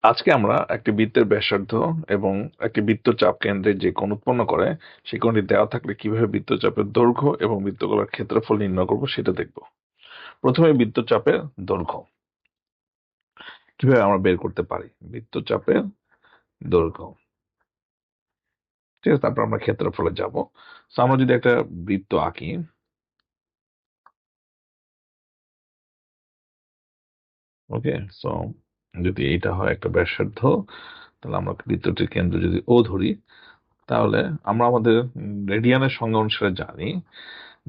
আজকে আমরা একটি বৃত্তের ব্যাসার্ধ এবং একটি বৃত্তচাপ কেন্দ্রে যে কোণ উৎপন্ন করে সেই কোণটি দেওয়া থাকলে কিভাবে বৃত্তচাপের দৈর্ঘ্য এবং বৃত্তগোলার ক্ষেত্রফল নির্ণয় করব সেটা দেখব। প্রথমে বৃত্তচাপের দৈর্ঘ্য কিভাবে আমরা বের করতে পারি। বৃত্তচাপের দৈর্ঘ্য, ঠিক আছে। তারপর আমরা ক্ষেত্রফলে যাব। তো আমরা যদি একটা বৃত্ত আঁকি, ওকে, সো যদি এটা হয় একটা ব্যাসার্ধ, তাহলে আমরা বৃত্তটির কেন্দ্র যদি ও ধরি, তাহলে আমরা আমাদের রেডিয়ানের সংজ্ঞা অনুসারে জানি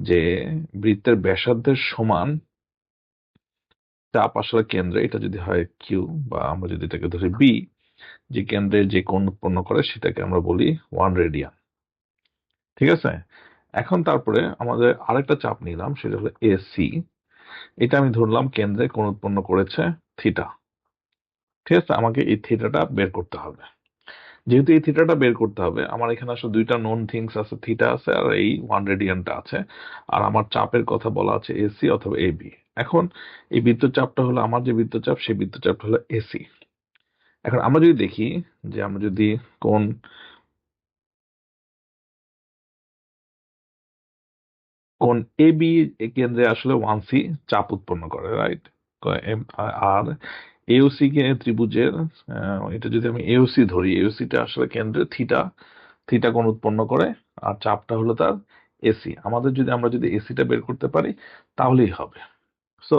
যে বৃত্তের ব্যাসার্ধের সমান চাপ আসলে কেন্দ্রে, এটা যদি হয় কিউ, বা আমরা যদি এটাকে ধরি বি, যে কেন্দ্রে যে কোণ উৎপন্ন করে সেটাকে আমরা বলি 1 রেডিয়ান। ঠিক আছে। এখন তারপরে আমাদের আরেকটা চাপ নিলাম, সেটা হলো এসি। এটা আমি ধরলাম কেন্দ্রে কোণ উৎপন্ন করেছে থিটা। ঠিক আছে, আমাকে এই থিটাটা বের করতে হবে। যেহেতু এই থিটাটা বের করতে হবে, আমার এখানে আসলে দুইটা নোন থিংস আছে, থিটা আছে আর এই 1 রেডিয়ানটা আছে। আর আমার চাপের কথা বলা আছে এসি অথবা এবি। এখন এই বৃত্তচাপটা হলো আমার যে বৃত্তচাপ, সেই বৃত্তচাপটা হলো এসি। এখন আমরা যদি দেখি যে আমরা যদি কোন কোন এ বি কেন্দ্রে আসলে 1 সি চাপ উৎপন্ন করে, রাইট। আর এওসি কে ত্রিভুজের, এটা যদি আমি এওসি ধরি, এওসিটা আসলে কেন্দ্রে থিটা থিটা কোণ উৎপন্ন করে, আর চাপটা হলো তার এসি। আমরা যদি এসিটা বের করতে পারি তাহলেই হবে। সো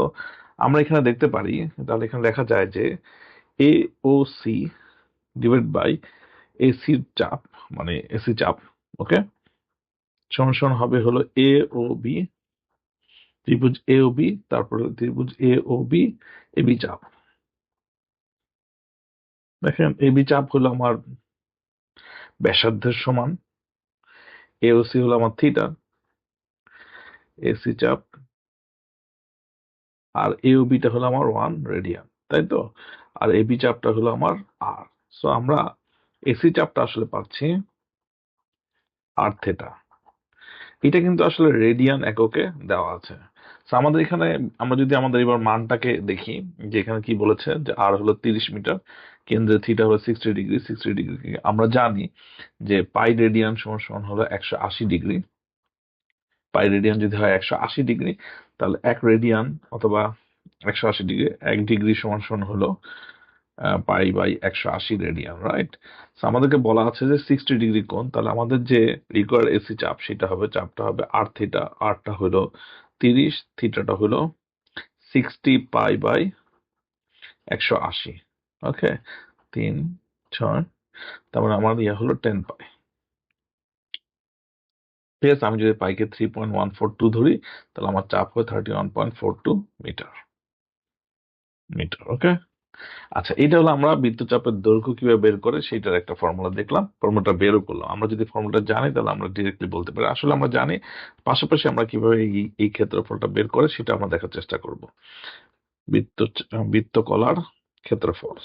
আমরা এখানে দেখতে পারি, তাহলে এখানে লেখা যায় যে এ ও সি ডিভাইড বাই এসির চাপ, মানে এসি চাপ, ওকে, সমান সমান হবে হলো এ ও বি, ত্রিভুজ এ ও বি, তারপরে ত্রিভুজ এ ও বি, এবি চাপ। দেখেন এবি চাপ হলো আমার ব্যাসার্ধের সমান, এ ও সি হলো আমার থিটা, এসি চাপ, আর এ ও বিটা হলো আমার 1 রেডিয়ান, তাই তো। আর এবি চাপটা হলো আমার আর। সো আমরা এসি চাপটা আসলে পাচ্ছি আর থেটা। এটা কিন্তু আসলে রেডিয়ান এককে দেওয়া আছে। So আমাদের এখানে আমরা যদি আমাদের এবার মানটাকে দেখি, যে এখানে কি বলেছে যে আর হলো 30 মিটার, কেন্দ্রে থিটা হলো 60 ডিগ্রি। 60 ডিগ্রি আমরা জানি যে পাই রেডিয়ান সমান সমান হলো 180 ডিগ্রি। পাই রেডিয়ান যদি হয় 180 ডিগ্রি, তাহলে 1 রেডিয়ান অথবা 180 ডিগ্রি, 1 ডিগ্রি সমান সমান হলো পাই বাই 180 রেডিয়ান, রাইট। আমাদেরকে বলা আছে যে 60 ডিগ্রি কোণ, তাহলে আমাদের যে রিকোয়ার্ড এসি চাপ সেটা হবে, চাপটা হবে আর থিটা। আরটা হলো 30, থিটাটা হলো 60 পাই বাই 180। ওকে, 3, 6, তারপরে আমার ইয়ে হলো 10 পাই। ঠিক আছে, আমি যদি পাইকে 3.142 ধরি, তাহলে আমার চাপ হয় 31.42 মিটার। ওকে। আচ্ছা, এটা হলো আমরা বৃত্তচাপের দৈর্ঘ্য কিভাবে বের করে সেটার একটা ফর্মুলা দেখলাম, ফর্মুলাটা বেরও করলাম। আমরা যদি ফর্মুলাটা জানি তাহলে আমরা ডিরেক্টলি বলতে পারি। আসলে আমরা জানি, পাশাপাশি আমরা কিভাবে এই ক্ষেত্রফলটা বের করে সেটা আমরা দেখার চেষ্টা করব। বৃত্ত বৃত্তকলার ক্ষেত্রফল।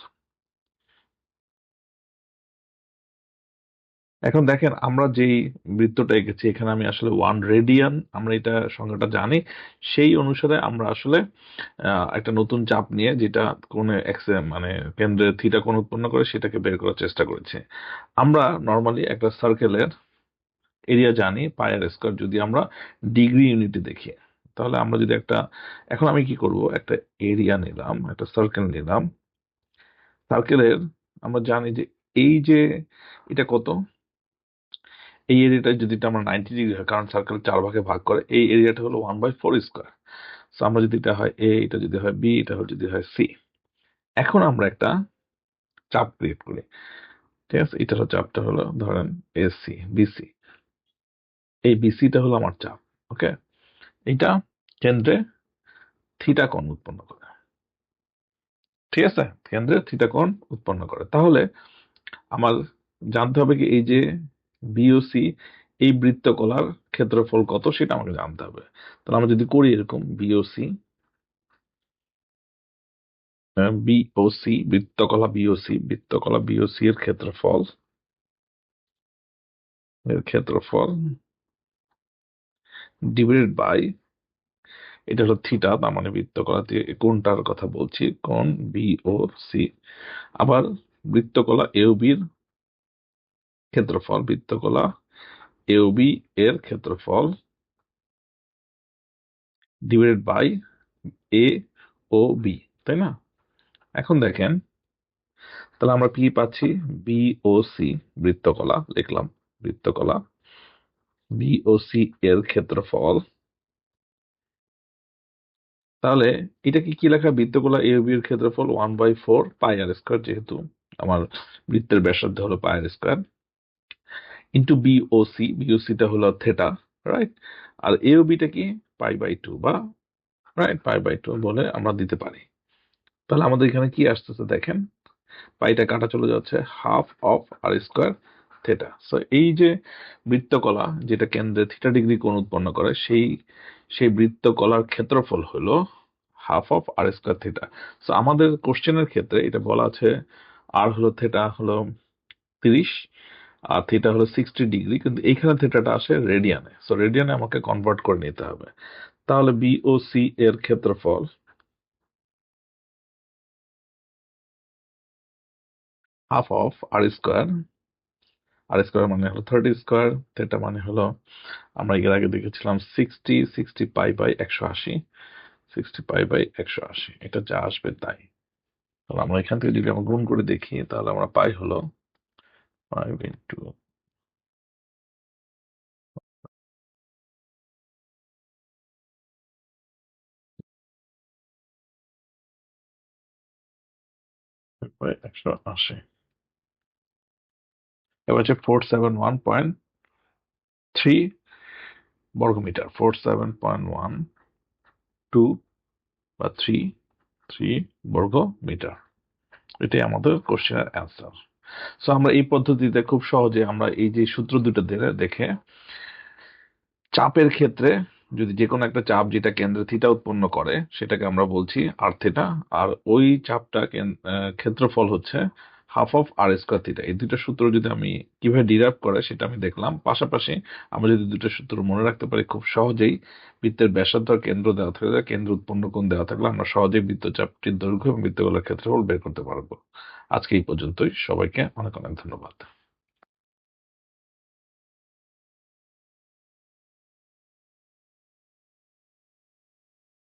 এখন দেখেন আমরা যেই বৃত্তটা এঁকেছি, এখানে আমি আসলে 1 রেডিয়ান, আমরা এটা সংজ্ঞাটা জানি। সেই অনুসারে আমরা আসলে একটা নতুন চাপ নিয়ে, যেটা কোণে এক্স মানে কেন্দ্রে থিটা কোণ উৎপন্ন করে, সেটাকে বের করার চেষ্টা করেছি। আমরা নর্মালি একটা সার্কেলের এরিয়া জানি পাই আর স্কয়ার, যদি আমরা ডিগ্রি ইউনিটে দেখি। তাহলে আমরা যদি একটা, এখন আমি কি করব, একটা এরিয়া নিলাম, একটা সার্কেল নিলাম। সার্কেলের আমরা জানি যে এই যে এটা কত, এই এরিয়াটা যদি আমরা 90 ডিগ্রি হয়, কারণ সার্কেল 4 ভাগে ভাগ করে, এই এরিয়াটা হলো 1/4 স্কয়ার। সো আমরা যদি এটা হয় এ, এটা যদি হয় বি, এটা যদি হয় সি। এখন আমরা একটা চাপ ক্রিয়েট করি। ঠিক আছে, এটার চাপটা হলো ধরেন এসি বিসি। এই বিসিটা হলো আমার চাপ, ওকে। এটা কেন্দ্রে থিটা কোণ উৎপন্ন করে। ঠিক আছে, কেন্দ্রে থিটা কোণ উৎপন্ন করে। তাহলে আমার জানতে হবে কি, এই যে বিওসি, এই বৃত্তকলার ক্ষেত্রফল কত সেটা আমাকে জানতে হবে। তাহলে আমরা যদি করি এরকম, বিওসি বৃত্তকলা বিওসি এর ক্ষেত্রফল ডিভাইডেড বাই এটা হলো থিটা, তার মানে বৃত্তকলা কোণটার কথা বলছি, কোণ বি ও সি। আবার বৃত্তকলা এওবির ক্ষেত্রফল, বৃত্তকলা এওবি এর ক্ষেত্রফল divided by A O B, তাই না? এখন দেখেন, তাহলে আমরা কি পাচ্ছি, বি ও সি বৃত্তকলা লিখলাম, বৃত্তকলা বি ও সি এর ক্ষেত্রফল। তাহলে এটাকে কি লেখা, বৃত্তকলা এ ও বি এর ক্ষেত্রফল 1/4 পাই আর স্কোয়ার, যেহেতু আমার বৃত্তের ব্যাসার্ধ হলো পাই আর স্কোয়ার, ইন্টু বিওসি, বিওসিটা হলো থেটা, রাইট? আর এ ও বিটা কি, পাই/2 বা রাইট পাই/2 বলে আমরা দিতে পারি। তাহলে আমাদের এখানে কি আসতেছে দেখেন, পাইটা কাটা চলে যাচ্ছে, half of R square theta. So এই যে বৃত্তকলা যেটা কেন্দ্রে থিটা ডিগ্রি কোণ উৎপন্ন করে, সেই বৃত্তকলার ক্ষেত্রফল হলো half of R square theta. So আমাদের কোশ্চেনের ক্ষেত্রে এটা বলা আছে, আর হলো থেটা হলো 30 আর থিটা হলো 60 ডিগ্রি, কিন্তু এইখানে থিটাটা আসে রেডিয়ানে, সো রেডিয়ানে আমাকে কনভার্ট করে নিতে হবে। তাহলে বিওসি এর ক্ষেত্রফল half of R square, R square মানে হলো 30 স্কোয়ার, থেটা মানে হলো, আমরা এর আগে দেখেছিলাম 60 পাই/180, 60 পাই/180, এটা যা আসবে তাই। তাহলে আমরা এখান থেকে যদি আমরা গুণ করে দেখি, তাহলে আমরা পাই হলো 5 ইন্টু 180, এবার হচ্ছে 471.3 বর্গমিটার, 47.12 বা 3 বর্গ মিটার। এটাই আমাদের কোশ্চেনের অ্যান্সার। সো আমরা এই পদ্ধতিতে খুব সহজে আমরা এই যে সূত্র দুটো দেখে চাপের ক্ষেত্রে, যদি যে কোনো একটা চাপ যেটা কেন্দ্রে থিটা উৎপন্ন করে সেটাকে আমরা বলছি আর থিটা, আর ওই চাপটা ক্ষেত্রফল হচ্ছে half of R square theta. এই দুটো সূত্র যদি আমি কিভাবে ডিরাইভ করে সেটা আমি দেখলাম। পাশাপাশি আমরা যদি দুটো সূত্র মনে রাখতে পারি, খুব সহজেই বৃত্তের ব্যাসার্ধ আর কেন্দ্র দেওয়া থাকলে, কেন্দ্র উৎপন্ন কোণ দেওয়া থাকলে আমরা সহজেই বৃত্তচাপটির দৈর্ঘ্য এবং বৃত্তগোলার ক্ষেত্রফল বের করতে পারবো। আজকে এই পর্যন্তই, সবাইকে অনেক অনেক ধন্যবাদ।